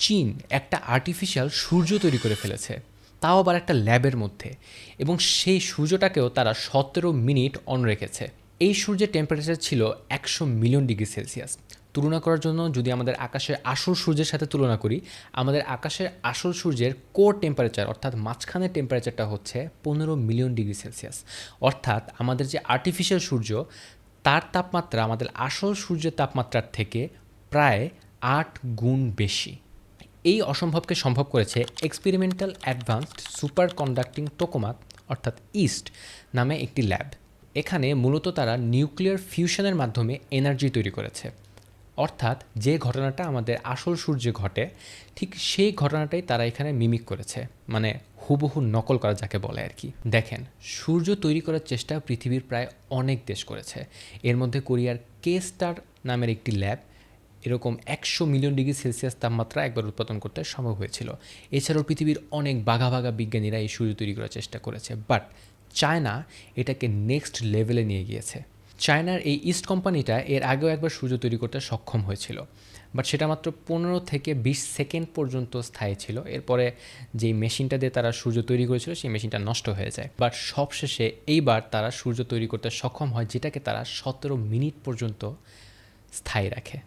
চীন একটা আর্টিফিশিয়াল সূর্য তৈরি করে ফেলেছে, তাও আবার একটা ল্যাবের মধ্যে, এবং সেই সূর্যটাকেও তারা 17 মিনিট অন রেখেছে। এই সূর্যের টেম্পারেচার ছিল 100 মিলিয়ন ডিগ্রি সেলসিয়াস। তুলনা করার জন্য যদি আমাদের আকাশের আসল সূর্যের সাথে তুলনা করি, আমাদের আকাশের আসল সূর্যের কোর টেম্পারেচার অর্থাৎ মাঝখানের টেম্পারেচারটা হচ্ছে 15 মিলিয়ন ডিগ্রি সেলসিয়াস। অর্থাৎ আমাদের যে আর্টিফিশিয়াল সূর্য, তার তাপমাত্রা আমাদের আসল সূর্যের তাপমাত্রার থেকে প্রায় 8 গুণ বেশি। এই অসম্ভবকে সম্ভব করেছে এক্সপেরিমেন্টাল অ্যাডভান্সড সুপার কন্ডাক্টিং টোকামাক অর্থাৎ ইস্ট নামে একটি ল্যাব। এখানে মূলত তারা নিউক্লিয়ার ফিউশনের মাধ্যমে এনার্জি তৈরি করেছে। অর্থাৎ যে ঘটনাটা আমাদের আসল সূর্যে ঘটে, ঠিক সেই ঘটনাটাই তারা এখানে মিমিক করেছে, মানে হুবহু নকল করা যাকে বলে আর কি। দেখেন, সূর্য তৈরি করার চেষ্টা পৃথিবীর প্রায় অনেক দেশ করেছে। এর মধ্যে কোরিয়ার কে স্টার নামের একটি ল্যাব এরকম 100 মিলিয়ন ডিগ্রি সেলসিয়াস তাপমাত্রা একবার উৎপাদন করতে সম্ভব হয়েছিল। এছাড়াও পৃথিবীর অনেক বাঘা বাঘা বিজ্ঞানীরা এই সূর্য তৈরি করার চেষ্টা করেছে, বাট চায়না এটাকে নেক্সট লেভেলে নিয়ে গিয়েছে। চায়নার এই ইস্ট কোম্পানিটা এর আগেও একবার সূর্য তৈরি করতে সক্ষম হয়েছিল, বাট সেটা মাত্র 15 থেকে 20 সেকেন্ড পর্যন্ত স্থায়ী ছিল। এরপরে যেই মেশিনটা দিয়ে তারা সূর্য তৈরি করেছিল সেই মেশিনটা নষ্ট হয়ে যায়। বাট সবশেষে এইবার তারা সূর্য তৈরি করতে সক্ষম হয়, যেটাকে তারা 17 মিনিট পর্যন্ত স্থায়ী রাখে।